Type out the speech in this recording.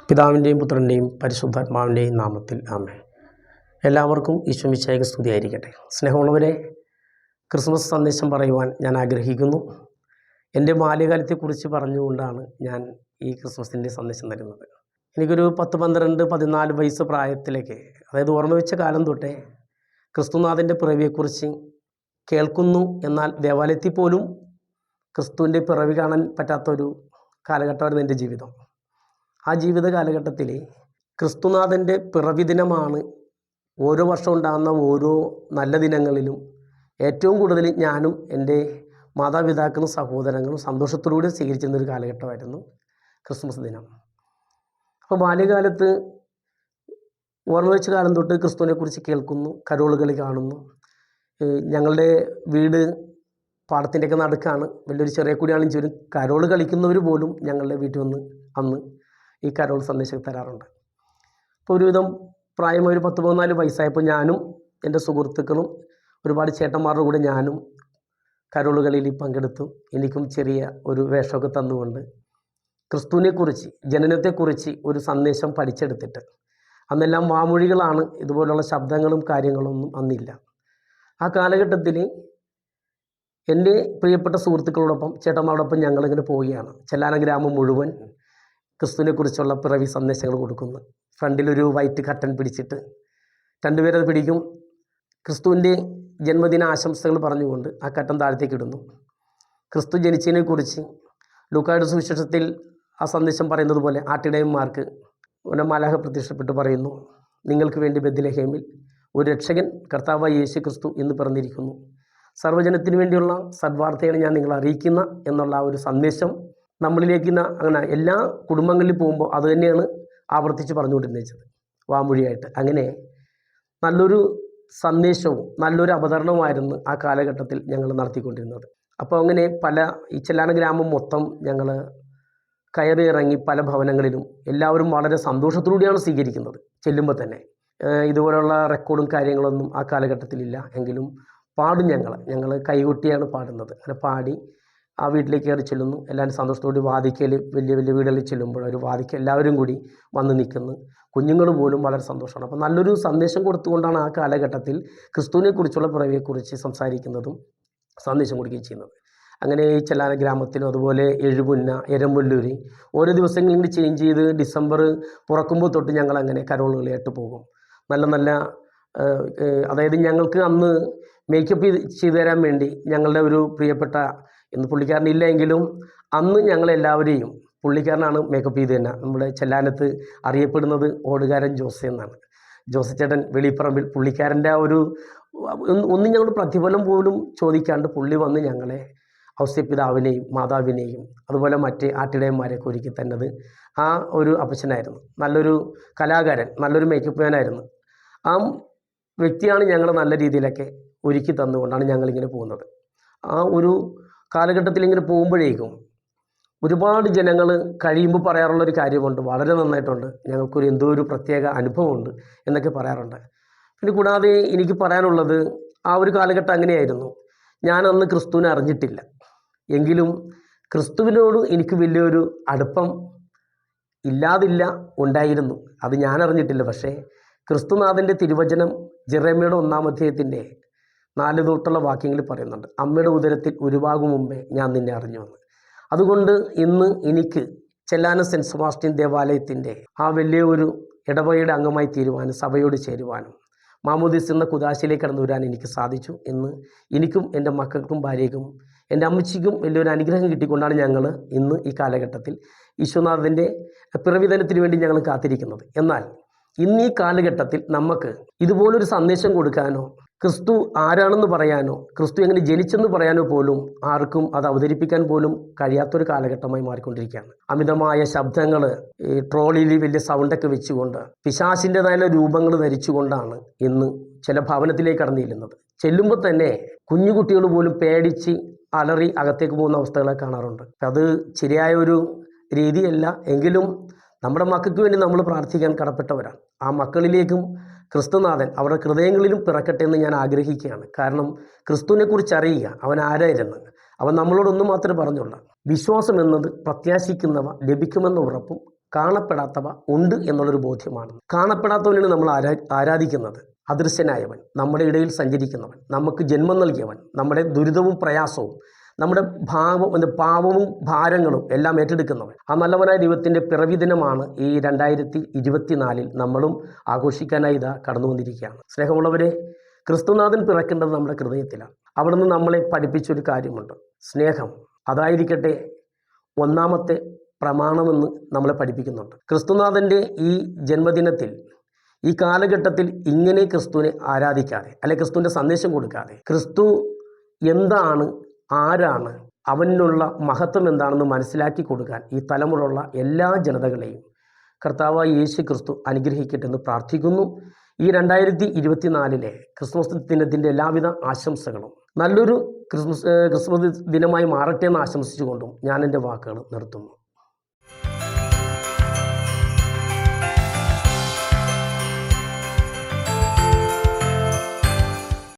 പിതാവിൻ്റെയും പുത്രൻ്റെയും പരിശുദ്ധാത്മാവിൻ്റെയും നാമത്തിൽ ആമേൻ. എല്ലാവർക്കും ഈശോ മിശിഹായ്ക്ക് സ്തുതിയായിരിക്കട്ടെ. സ്നേഹമുള്ളവരെ, ക്രിസ്മസ് സന്ദേശം പറയുവാൻ ഞാൻ ആഗ്രഹിക്കുന്നു. എൻ്റെ ബാല്യകാലത്തെക്കുറിച്ച് പറഞ്ഞുകൊണ്ടാണ് ഞാൻ ഈ ക്രിസ്മസിൻ്റെ സന്ദേശം തരുന്നത്. എനിക്കൊരു 10, 12, 14 വയസ്സ് പ്രായത്തിലേക്ക്, അതായത് ഓർമ്മ വെച്ച കാലം തൊട്ടേ ക്രിസ്തുനാഥൻ്റെ പിറവിയെക്കുറിച്ച് കേൾക്കുന്നു. എന്നാൽ ദേവാലയത്തിൽ പോലും ക്രിസ്തുവിൻ്റെ പിറവി കാണാൻ പറ്റാത്തൊരു കാലഘട്ടമായിരുന്നു എൻ്റെ ജീവിതം. ആ ജീവിത കാലഘട്ടത്തിൽ ക്രിസ്തുനാഥൻ്റെ പിറവി ദിനമാണ് ഓരോ വർഷം ഉണ്ടാകുന്ന ഓരോ നല്ല ദിനങ്ങളിലും ഏറ്റവും കൂടുതൽ ഞാനും എൻ്റെ മാതാപിതാക്കളും സഹോദരങ്ങളും സന്തോഷത്തോടുകൂടി സ്വീകരിച്ചിരുന്ന ഒരു കാലഘട്ടമായിരുന്നു ക്രിസ്മസ് ദിനം. അപ്പോൾ ബാല്യകാലത്ത് ഓർമ്മ വെച്ച കാലം തൊട്ട് ക്രിസ്തുവിനെക്കുറിച്ച് കേൾക്കുന്നു, കരോളുകൾ കാണുന്നു. ഞങ്ങളുടെ വീട് പാടത്തിൻ്റെയൊക്കെ നടുക്കാണ്, വലിയൊരു ചെറിയ കുടിയാണെന്ന് ചോദിക്കും. കരോൾ കളിക്കുന്നവർ പോലും ഞങ്ങളുടെ വീട്ടിൽ വന്ന് അന്ന് ഈ കരോൾ സന്ദേശം തരാറുണ്ട്. അപ്പോൾ ഒരുവിധം പ്രായമായ ഒരു 10, 14 വയസ്സായപ്പോൾ ഞാനും എൻ്റെ സുഹൃത്തുക്കളും ഒരുപാട് ചേട്ടന്മാരുടെ കൂടെ ഞാനും കരോളുകളിൽ പങ്കെടുത്തു. എനിക്കും ചെറിയ ഒരു വേഷമൊക്കെ തന്നുകൊണ്ട് ക്രിസ്തുവിനെക്കുറിച്ച്, ജനനത്തെക്കുറിച്ച് ഒരു സന്ദേശം പഠിച്ചെടുത്തിട്ട്, അന്നെല്ലാം വാമൊഴികളാണ്, ഇതുപോലുള്ള ശബ്ദങ്ങളും കാര്യങ്ങളൊന്നും അന്നില്ല. ആ കാലഘട്ടത്തിൽ എൻ്റെ പ്രിയപ്പെട്ട സുഹൃത്തുക്കളോടൊപ്പം ചേട്ടന്മാരോടൊപ്പം ഞങ്ങളിങ്ങനെ പോവുകയാണ്. ചെല്ലാന ഗ്രാമം മുഴുവൻ ക്രിസ്തുവിനെക്കുറിച്ചുള്ള പിറവി സന്ദേശങ്ങൾ കൊടുക്കുന്നു. ഫ്രണ്ടിലൊരു വൈറ്റ് കർട്ടൻ പിടിച്ചിട്ട് 2 പേരത് പിടിക്കും. ക്രിസ്തുവിൻ്റെ ജന്മദിന ആശംസകൾ പറഞ്ഞുകൊണ്ട് ആ കർട്ടൻ താഴത്തേക്ക് ഇടുന്നു. ക്രിസ്തു ജനിച്ചതിനെക്കുറിച്ച് ലൂക്കായുടെ സുവിശേഷത്തിൽ ആ സന്ദേശം പറയുന്നത് പോലെ ആട്ടിടയന്മാർക്ക് മാലാഖ പ്രത്യക്ഷപ്പെട്ട് പറയുന്നു, നിങ്ങൾക്ക് വേണ്ടി ബെത്ലഹേമിൽ ഒരു രക്ഷകൻ കർത്താവായ യേശു ക്രിസ്തു എന്ന് പിറന്നിരിക്കുന്നു. സർവ്വജനത്തിന് വേണ്ടിയുള്ള സദ്വാർത്തയാണ് ഞാൻ നിങ്ങളെ അറിയിക്കുന്ന എന്നുള്ള ആ ഒരു സന്ദേശം നമ്മളിലേക്ക് അങ്ങനെ എല്ലാ കുടുംബങ്ങളിൽ പോകുമ്പോൾ അത് തന്നെയാണ് ആവർത്തിച്ച് പറഞ്ഞുകൊണ്ടിരുന്നത് വാമൊഴിയായിട്ട്. അങ്ങനെ നല്ലൊരു സന്ദേശവും നല്ലൊരു അവതരണവുമായിരുന്നു ആ കാലഘട്ടത്തിൽ ഞങ്ങൾ നടത്തിക്കൊണ്ടിരുന്നത്. അപ്പോൾ അങ്ങനെ ഈ ചെല്ലാന ഗ്രാമം മൊത്തം ഞങ്ങൾ കയറി ഇറങ്ങി പല ഭവനങ്ങളിലും എല്ലാവരും വളരെ സന്തോഷത്തോടെയാണ് സ്വീകരിക്കുന്നത്. ചെല്ലുമ്പോൾ തന്നെ ഇതുപോലുള്ള റെക്കോർഡും കാര്യങ്ങളൊന്നും ആ കാലഘട്ടത്തിലില്ല. എങ്കിലും പാടും ഞങ്ങൾ കൈകൊട്ടിയാണ് പാടുന്നത്. അങ്ങനെ പാടി ആ വീട്ടിലേക്ക് കയറി ചെല്ലുന്നു. എല്ലാവരും സന്തോഷത്തോടെ വാതിക്കൽ, വലിയ വലിയ വീടുകളിൽ ചെല്ലുമ്പോൾ ഒരു വാതിക്കൽ എല്ലാവരും കൂടി വന്ന് നിൽക്കുന്നു. കുഞ്ഞുങ്ങൾ പോലും വളരെ സന്തോഷമാണ്. അപ്പോൾ നല്ലൊരു സന്ദേശം കൊടുത്തുകൊണ്ടാണ് ആ കാലഘട്ടത്തിൽ ക്രിസ്തുവിനെക്കുറിച്ചുള്ള പിറവിയെക്കുറിച്ച് സംസാരിക്കുന്നതും സന്ദേശം കൊടുക്കുകയും ചെയ്യുന്നത്. അങ്ങനെ ഈ ചെല്ലാന ഗ്രാമത്തിലും അതുപോലെ എഴുപുന്ന, എരമ്പല്ലൂർ ഓരോ ദിവസങ്ങളിൽ ചേഞ്ച് ചെയ്ത് ഡിസംബർ പുറക്കുമ്പോൾ തൊട്ട് ഞങ്ങളങ്ങനെ കരോളുകളായിട്ട് പോകും. നല്ല നല്ല അതായത് ഞങ്ങൾക്ക് അന്ന് മേക്കപ്പ് ചെയ്തു തരാൻ വേണ്ടി ഞങ്ങളുടെ ഒരു പ്രിയപ്പെട്ട, ഇന്ന് പുള്ളിക്കാരനില്ല എങ്കിലും അന്ന് ഞങ്ങളെല്ലാവരെയും, പുള്ളിക്കാരനാണ് മേക്കപ്പ് ചെയ്ത് തന്നെ. നമ്മുടെ ചെല്ലാനത്ത് അറിയപ്പെടുന്നത് ഓടുകാരൻ ജോസ് എന്നാണ്. ജോസ് ചേട്ടൻ വെളിപ്പറമ്പിൽ, പുള്ളിക്കാരൻ്റെ ആ ഒരു ഒന്നും ഞങ്ങൾ പ്രതിഫലം പോലും ചോദിക്കാണ്ട് പുള്ളി വന്ന് ഞങ്ങളെ ഔസ്യപിതാവിനെയും മാതാവിനെയും അതുപോലെ മറ്റ് ആട്ടിടയന്മാരെയൊക്കെ ഒരുക്കി തന്നത് ആ ഒരു അപ്പച്ചനായിരുന്നു. നല്ലൊരു കലാകാരൻ, നല്ലൊരു മേക്കപ്പ് മാനായിരുന്നു. ആ വ്യക്തിയാണ് ഞങ്ങൾ നല്ല രീതിയിലൊക്കെ ഒരുക്കി തന്നുകൊണ്ടാണ് ഞങ്ങളിങ്ങനെ പോകുന്നത്. ആ ഒരു കാലഘട്ടത്തിൽ ഇങ്ങനെ പോകുമ്പോഴേക്കും ഒരുപാട് ജനങ്ങൾ കഴിയുമ്പോൾ പറയാറുള്ളൊരു കാര്യമുണ്ട്, വളരെ നന്നായിട്ടുണ്ട്, ഞങ്ങൾക്കൊരു എന്തോ ഒരു പ്രത്യേക അനുഭവമുണ്ട് എന്നൊക്കെ പറയാറുണ്ട്. പിന്നെ കൂടാതെ എനിക്ക് പറയാനുള്ളത്, ആ ഒരു കാലഘട്ടം അങ്ങനെയായിരുന്നു. ഞാനന്ന് ക്രിസ്തുവിനെ അറിഞ്ഞിട്ടില്ല എങ്കിലും ക്രിസ്തുവിനോട് എനിക്ക് വലിയൊരു അടുപ്പം ഇല്ലാതില്ല, ഉണ്ടായിരുന്നു. അത് ഞാൻ അറിഞ്ഞിട്ടില്ല. പക്ഷേ ക്രിസ്തുനാഥൻ്റെ തിരുവചനം ജെറമ്യയുടെ 1-ാം അധ്യായത്തിൻ്റെ 4 തൊട്ടുള്ള വാക്യങ്ങളിൽ പറയുന്നുണ്ട്, അമ്മയുടെ ഉദരത്തിൽ ഉരുവാകും മുമ്പേ ഞാൻ നിന്നെ അറിഞ്ഞു എന്ന്. അതുകൊണ്ട് ഇന്ന് എനിക്ക് ചെല്ലാന സെൻറ്റ് സെബാസ്റ്റ്യൻ ദേവാലയത്തിൻ്റെ ആ വലിയ ഒരു ഇടവകയുടെ അംഗമായി തീരുവാനും സഭയോട് ചേരുവാനും മാമോദീസ് എന്ന കുദാശയിലേക്ക് കടന്നു വരാൻ എനിക്ക് സാധിച്ചു. ഇന്ന് എനിക്കും എൻ്റെ മക്കൾക്കും ഭാര്യയ്ക്കും എൻ്റെ അമ്മച്ചിക്കും വലിയൊരു അനുഗ്രഹം കിട്ടിക്കൊണ്ടാണ് ഞങ്ങൾ ഇന്ന് ഈ കാലഘട്ടത്തിൽ ഈശോനാഥൻ്റെ പിറവിദിനത്തിന് വേണ്ടി ഞങ്ങൾ കാത്തിരിക്കുന്നത്. എന്നാൽ ഇന്ന് ഈ കാലഘട്ടത്തിൽ നമുക്ക് ഇതുപോലൊരു സന്ദേശം കൊടുക്കാനോ, ക്രിസ്തു ആരാണെന്ന് പറയാനോ, ക്രിസ്തു എങ്ങനെ ജനിച്ചെന്ന് പറയാനോ പോലും ആർക്കും അത് അവതരിപ്പിക്കാൻ പോലും കഴിയാത്തൊരു കാലഘട്ടമായി മാറിക്കൊണ്ടിരിക്കുകയാണ്. അമിതമായ ശബ്ദങ്ങൾ, ഈ ട്രോളിയിൽ വലിയ സൗണ്ടൊക്കെ വെച്ചുകൊണ്ട് പിശാചിൻ്റെതായ രൂപങ്ങൾ ധരിച്ചുകൊണ്ടാണ് ഇന്ന് ചില ഭവനത്തിലേക്ക് കടന്നു ചെല്ലുന്നത്. ചെല്ലുമ്പോൾ തന്നെ കുഞ്ഞുകുട്ടികൾ പോലും പേടിച്ച് അലറി അകത്തേക്ക് പോകുന്ന അവസ്ഥകളെ കാണാറുണ്ട്. അത് ശരിയായ ഒരു രീതിയല്ല. എങ്കിലും നമ്മുടെ മക്കൾക്ക് വേണ്ടി നമ്മൾ പ്രാർത്ഥിക്കാൻ കടപ്പെട്ടവരാണ്. ആ മക്കളിലേക്കും ക്രിസ്തുനാഥൻ അവരുടെ ഹൃദയങ്ങളിലും പിറക്കട്ടെ എന്ന് ഞാൻ ആഗ്രഹിക്കുകയാണ്. കാരണം ക്രിസ്തുവിനെക്കുറിച്ച് അറിയുക, അവൻ ആരായിരുന്നു, അവൻ നമ്മളോടൊന്നും മാത്രമേ പറഞ്ഞുള്ളൂ. വിശ്വാസം എന്നത് പ്രത്യാശിക്കുന്നവ ലഭിക്കുമെന്ന ഉറപ്പും കാണപ്പെടാത്തവ ഉണ്ട് എന്നുള്ളൊരു ബോധ്യമാണ്. കാണപ്പെടാത്തവനാണ് നമ്മൾ ആരാധിക്കുന്നത്. അദൃശ്യനായവൻ, നമ്മുടെ ഇടയിൽ സഞ്ചരിക്കുന്നവൻ, നമുക്ക് ജന്മം നൽകിയവൻ, നമ്മുടെ ദുരിതവും പ്രയാസവും നമ്മുടെ പാവവും ഭാരങ്ങളും എല്ലാം ഏറ്റെടുക്കുന്നവൻ, ആ നല്ലവനായ ദൈവത്തിൻ്റെ പിറവി ദിനമാണ് ഈ 2024 നമ്മളും ആഘോഷിക്കാനായി ഇതാ കടന്നു വന്നിരിക്കുകയാണ്. സ്നേഹമുള്ളവരെ, ക്രിസ്തുനാഥൻ പിറക്കേണ്ടത് നമ്മുടെ ഹൃദയത്തിലാണ്. അവിടുന്ന് നമ്മളെ പഠിപ്പിച്ചൊരു കാര്യമുണ്ട്, സ്നേഹം. അതായിരിക്കട്ടെ ഒന്നാമത്തെ പ്രമാണമെന്ന് നമ്മളെ പഠിപ്പിക്കുന്നുണ്ട്. ക്രിസ്തുനാഥൻ്റെ ഈ ജന്മദിനത്തിൽ, ഈ കാലഘട്ടത്തിൽ ഇങ്ങനെ ക്രിസ്തുവിനെ ആരാധിക്കാതെ, അല്ലെ ക്രിസ്തുവിൻ്റെ സന്ദേശം കൊടുക്കാതെ, ക്രിസ്തു എന്താണ്, ആരാണ്, അവനുള്ള മഹത്വം എന്താണെന്ന് മനസ്സിലാക്കി കൊടുക്കാൻ ഈ തലമുറയുള്ള എല്ലാ ജനതകളെയും കർത്താവായ യേശു ക്രിസ്തു അനുഗ്രഹിക്കട്ടെ എന്ന് പ്രാർത്ഥിക്കുന്നു. ഈ 2024 ക്രിസ്മസ് ദിനത്തിൻ്റെ എല്ലാവിധ ആശംസകളും നല്ലൊരു ക്രിസ്മസ് ദിനമായി മാറട്ടെ എന്ന് ആശംസിച്ചുകൊണ്ടും ഞാൻ എൻ്റെ വാക്കുകൾ നിർത്തുന്നു.